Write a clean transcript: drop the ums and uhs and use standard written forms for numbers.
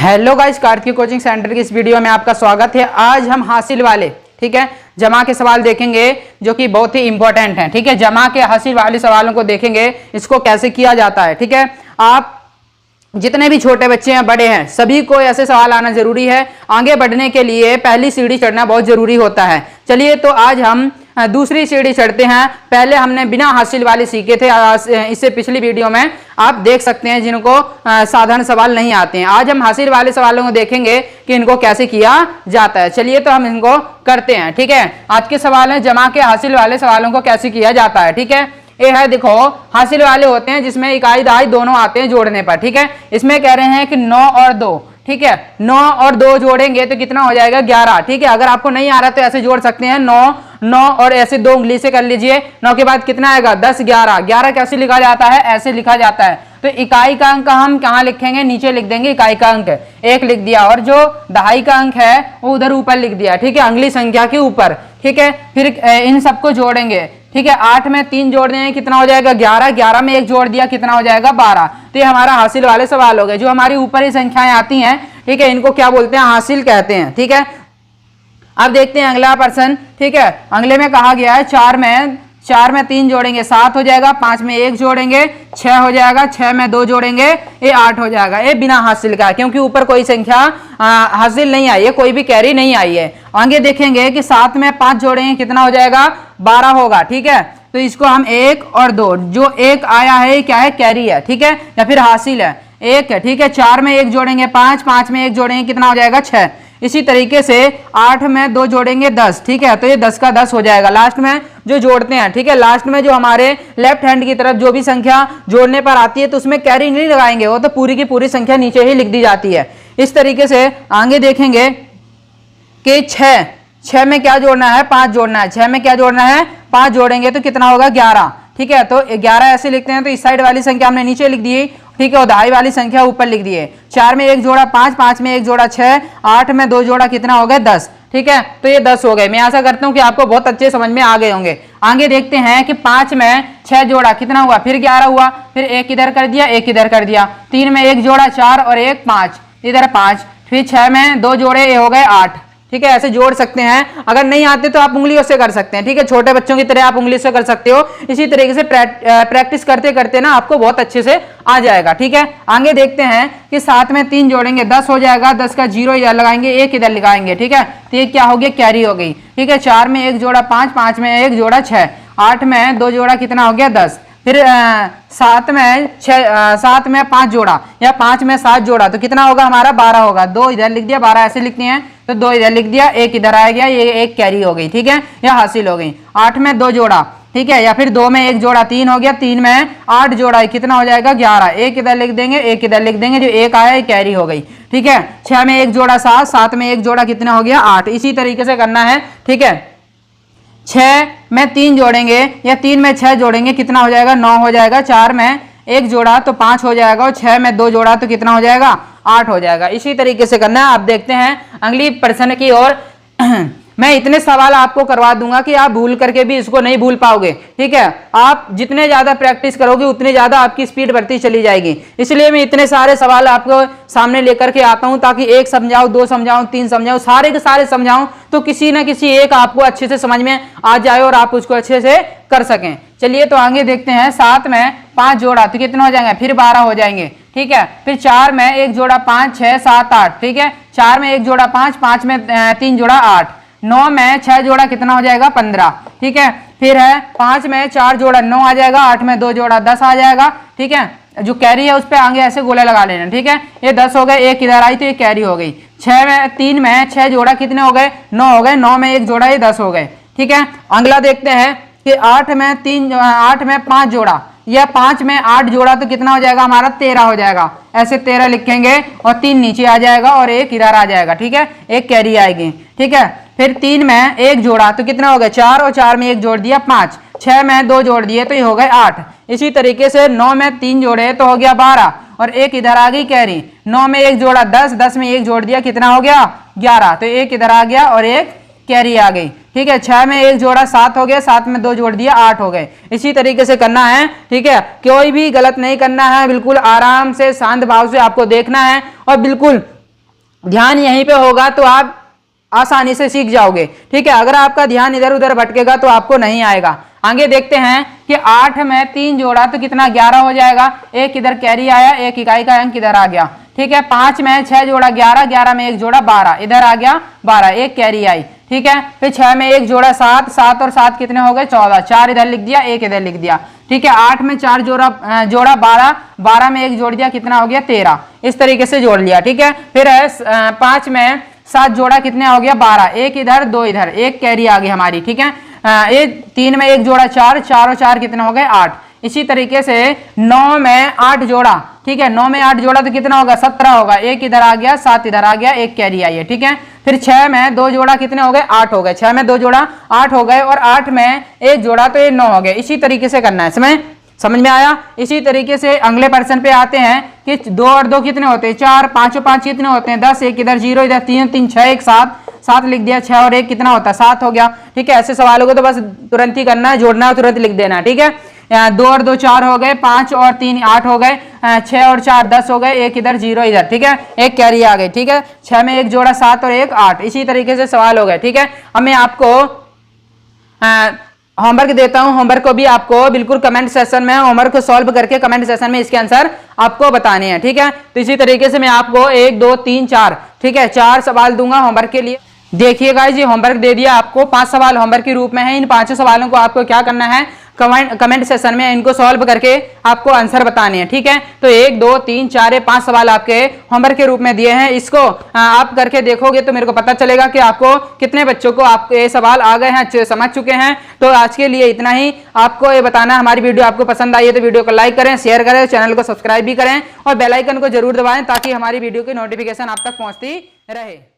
Hello guys, Kartik coaching centre की इस video में आपका स्वागत है। आज हम हासिल वाले ठीक है जमा के सवाल देखेंगे जो कि बहुत ही इंपॉर्टेंट हैं। ठीक है, जमा के हासिल वाले सवालों को देखेंगे, इसको कैसे किया जाता है। ठीक है, आप जितने भी छोटे बच्चे हैं बड़े हैं सभी को ऐसे सवाल आना जरूरी है। आगे बढ़ने के लिए पहली सीढ़ी चढ़ना बहुत जरूरी होता है। चलिए तो आज हम दूसरी सीढ़ी चढ़ते हैं। पहले हमने बिना हासिल वाले सीखे थे, इससे पिछली वीडियो में आप देख सकते हैं जिनको साधारण सवाल नहीं आते हैं। आज हम हासिल वाले सवालों को देखेंगे कि इनको कैसे किया जाता है। चलिए तो हम इनको करते हैं। ठीक है, आज के सवाल है जमा के हासिल वाले सवालों को कैसे किया जाता है। ठीक है, ये है देखो, हासिल वाले होते हैं जिसमें इकाई दहाई दोनों आते हैं जोड़ने पर। ठीक है, इसमें कह रहे हैं कि 9 और 2। ठीक है, 9 और 2 जोड़ेंगे तो कितना हो जाएगा 11। ठीक है, अगर आपको नहीं आ रहा तो ऐसे जोड़ सकते हैं 9 9 और ऐसे 2 उंगली से कर लीजिए। 9 के बाद कितना आएगा 10 11। 11 कैसे लिखा जाता है, ऐसे लिखा जाता है। तो इकाई का अंक हम कहाँ लिखेंगे, नीचे लिख देंगे। इकाई का अंक 1 लिख दिया और जो दहाई का अंक है वो उधर ऊपर लिख दिया। ठीक है, अगली संख्या के ऊपर। ठीक है, फिर इन सबको जोड़ेंगे। ठीक है, 8 में 3 जोड़ देंगे कितना हो जाएगा 11। 11 में 1 जोड़ दिया कितना हो जाएगा 12। तो ये हमारा हासिल वाले सवाल हो गए। जो हमारी ऊपर ही संख्याएं आती हैं, ठीक है, इनको क्या बोलते हैं, हासिल कहते हैं। ठीक है, अब देखते हैं अगला प्रश्न। ठीक है, अगले में कहा गया है 4 में 3 जोड़ेंगे 7 हो जाएगा। 5 में 1 जोड़ेंगे 6 हो जाएगा। 6 में 2 जोड़ेंगे ये 8 हो जाएगा। ये बिना हासिल का है क्योंकि ऊपर कोई संख्या हासिल नहीं आई है, कोई भी कैरी नहीं आई है। आगे देखेंगे कि 7 में 5 जोड़ेंगे कितना हो जाएगा 12 होगा। ठीक है, तो इसको हम 1 और 2, जो 1 आया है क्या है, कैरी है। ठीक है, या फिर हासिल है 1 है। ठीक है, 4 में 1 जोड़ेंगे 5, 5 में 1 जोड़ेंगे कितना हो जाएगा 6। इसी तरीके से 8 में 2 जोड़ेंगे 10। ठीक है, तो ये 10 का 10 हो जाएगा। लास्ट में जो जोड़ते हैं, ठीक है, लास्ट में जो हमारे लेफ्ट हैंड की तरफ जो भी संख्या जोड़ने पर आती है तो उसमें कैरी नहीं लगाएंगे, वो तो पूरी की पूरी संख्या नीचे ही लिख दी जाती है। इस तरीके से आगे देखेंगे कि 6 में क्या जोड़ना है, 5 जोड़ना है। 6 में क्या जोड़ना है, 5 जोड़ेंगे तो कितना होगा 11। ठीक है, तो 11 ऐसे लिखते हैं। तो इस साइड वाली संख्या हमने नीचे लिख दी। ठीक है, और दहाई वाली संख्या ऊपर लिख दिए। 4 में 1 जोड़ा 5, 5 में 1 जोड़ा 6, 8 में 2 जोड़ा कितना हो गया 10। ठीक है, तो ये 10 हो गए। मैं आशा करता हूं कि आपको बहुत अच्छे समझ में आ गए होंगे। आगे देखते हैं कि 5 में 6 जोड़ा कितना हुआ, फिर 11 हुआ। फिर 1 इधर कर दिया, 1 इधर कर दिया। 3 में 1 जोड़ा 4 और 1 5, इधर 5। फिर 6 में 2 जोड़े, ये हो गए 8। ठीक है, ऐसे जोड़ सकते हैं। अगर नहीं आते तो आप उंगलियों से कर सकते हैं। ठीक है, छोटे बच्चों की तरह आप उंगली से कर सकते हो। इसी तरीके से प्रैक्टिस करते करते ना आपको बहुत अच्छे से आ जाएगा। ठीक है, आगे देखते हैं कि 7 में 3 जोड़ेंगे 10 हो जाएगा। 10 का 0 इधर लगाएंगे, 1 इधर लगाएंगे। ठीक है, तो ये क्या हो गया, कैरी हो गई। ठीक है, 4 में 1 जोड़ा 5, 5 में 1 जोड़ा 6, 8 में 2 जोड़ा कितना हो गया 10। फिर 7 में 5 जोड़ा या 5 में 7 जोड़ा तो कितना होगा हमारा 12 होगा। 2 इधर लिख दिया, 12 ऐसे लिखते हैं तो 2 इधर लिख दिया, 1 इधर आ गया, ये 1 कैरी हो गई। ठीक है, या हासिल हो गई। 8 में 2 जोड़ा, ठीक है, या फिर 2 में 1 जोड़ा 3 हो गया। 3 में 8 जोड़ा कितना हो जाएगा 11। 1 इधर लिख देंगे, 1 इधर लिख देंगे, जो 1 आया कैरी हो गई। ठीक है, 6 में 1 जोड़ा 7, 7 में 1 जोड़ा कितना हो गया 8। इसी तरीके से करना है। ठीक है, 6 में 3 जोड़ेंगे या 3 में 6 जोड़ेंगे कितना हो जाएगा 9 हो जाएगा। 4 में 1 जोड़ा तो 5 हो जाएगा और 6 में 2 जोड़ा तो कितना हो जाएगा 8 हो जाएगा। इसी तरीके से करना है। आप देखते हैं अगली प्रश्न की ओर। मैं इतने सवाल आपको करवा दूंगा कि आप भूल करके भी इसको नहीं भूल पाओगे। ठीक है, आप जितने ज्यादा प्रैक्टिस करोगे उतनी ज्यादा आपकी स्पीड बढ़ती चली जाएगी। इसलिए मैं इतने सारे सवाल आपको सामने लेकर के आता हूं ताकि 1 समझाऊं, 2 समझाऊं, 3 समझाऊं, सारे के सारे समझाऊं तो किसी ना किसी एक आपको अच्छे से समझ में आ जाए और आप उसको अच्छे से कर सकें। चलिए तो आगे देखते हैं। 7 में 5 जोड़ा तो कितना हो जाएंगे, फिर 12 हो जाएंगे। ठीक है, फिर 4 में 1 जोड़ा 5, 6 7 8। ठीक है, 4 में 1 जोड़ा 5, 5 में 3 जोड़ा 8। 9 में 6 जोड़ा कितना हो जाएगा 15। ठीक है, फिर है 5 में 4 जोड़ा 9 आ जाएगा। 8 में 2 जोड़ा 10 आ जाएगा। ठीक है, जो कैरी है उस पर आगे ऐसे गोले लगा लेना। ठीक है, ये 10 हो गए, 1 इधर आई तो ये कैरी हो गई। 3 में 6 जोड़ा कितने हो गए 9 हो गए। 9 में 1 जोड़ा ये 10 हो गए। ठीक है, अगला देखते हैं कि 8 में 5 जोड़ा या 5 में 8 जोड़ा तो कितना हो जाएगा हमारा 13 हो जाएगा। ऐसे 13 लिखेंगे और 3 नीचे आ जाएगा और 1 इधर आ जाएगा। ठीक है, 1 कैरी आएगी। ठीक है, फिर 3 में 1 जोड़ा तो कितना हो गया 4 और 4 में 1 जोड़ दिया 5। 6 में 2 जोड़ दिए तो ये हो गए 8। इसी तरीके से 9 में 3 जोड़े तो हो गया 12 और 1 इधर आ गई कैरी। 9 में 1 जोड़ा 10, 10 में 1 जोड़ दिया कितना हो गया 11, तो 1 इधर आ गया और 1 कैरी आ गई। ठीक है, 6 में 1 जोड़ा 7 हो गया, 7 में 2 जोड़ दिया 8 हो गए। इसी तरीके से करना है। ठीक है, कोई भी गलत नहीं करना है, बिल्कुल आराम से शांत भाव से आपको देखना है और बिल्कुल ध्यान यहीं पे होगा तो आप आसानी से सीख जाओगे। ठीक है, अगर आपका ध्यान इधर उधर भटकेगा तो आपको नहीं आएगा। आगे देखते हैं कि 8 में 3 जोड़ा तो कितना 11 हो जाएगा। एक इधर कैरी आया, एक इकाई का अंक इधर आ गया। ठीक है, 5 में 6 जोड़ा 11, 11 में 1 जोड़ा 12, इधर आ गया 12, एक कैरी आई। ठीक है, फिर 6 में 1 जोड़ा 7, 7 और 7 कितने हो गए 14, 4 इधर लिख दिया, 1 इधर लिख दिया। ठीक है, 8 में 4 जोड़ा 12, 12 में 1 जोड़ दिया, कितना हो गया 13, इस तरीके से जोड़ लिया। ठीक है, फिर 5 में 7 जोड़ा कितने हो गया 12, एक इधर 2 इधर, एक कैरी आ गई हमारी। ठीक है, 3 में 1 जोड़ा 4, 4 और 4 कितने हो गए 8। इसी तरीके से 9 में 8 जोड़ा, ठीक है, 9 में 8 जोड़ा तो कितना होगा 17 होगा, एक इधर आ गया, 7 इधर आ गया, एक कैरी आई है। ठीक है, फिर 6 में 2 जोड़ा कितने हो गए 8 हो गए, 6 में 2 जोड़ा 8 हो गए, और 8 में 1 जोड़ा तो ये 9 हो गए। इसी तरीके से करना है, समझ में आया। इसी तरीके से अगले पर्सन पे आते हैं कि 2 और 2 कितने होते हैं 4, 5 और 5 कितने होते हैं 10, एक इधर 0 इधर 3, 3 6 1 7, 7 लिख दिया, 6 और 1 कितना होता है 7 हो गया। ठीक है, ऐसे सवालों को तो बस तुरंत ही करना है, जोड़ना है तुरंत लिख देना। ठीक है, 2 और 2 4 हो गए, 5 और 3 8 हो गए, 6 और 4 10 हो गए, एक इधर 0 इधर। ठीक है, एक कैरी आ गई। ठीक है, 6 में 1 जोड़ा 7 और 1 8, इसी तरीके से सवाल हो गए। ठीक है, अब मैं आपको होमवर्क देता हूं। होमवर्क को भी आपको बिल्कुल कमेंट सेक्शन में होमवर्क को सॉल्व करके कमेंट सेक्शन में इसके आंसर आपको बताने हैं। ठीक है, तो इसी तरीके से मैं आपको 1 2 3 4, ठीक है, 4 सवाल दूंगा होमवर्क के लिए। देखिएगा जी, होमवर्क दे दिया आपको, 5 सवाल होमवर्क के रूप में है। इन 5 सवालों को आपको क्या करना है, कमेंट सेशन में इनको सॉल्व करके आपको आंसर बताने हैं। ठीक है, तो 1 2 3 4 5 सवाल आपके होमवर्क के रूप में दिए हैं। इसको आप करके देखोगे तो मेरे को पता चलेगा कि आपको कितने बच्चों को आपके ये सवाल आ गए हैं, समझ चुके हैं। तो आज के लिए इतना ही। आपको ये बताना, हमारी वीडियो आपको पसंद आई है तो वीडियो को लाइक करें, शेयर करें, चैनल को सब्सक्राइब भी करें और बेल आइकन को जरूर दबाएं ताकि हमारी वीडियो की नोटिफिकेशन आप तक पहुंचती रहे।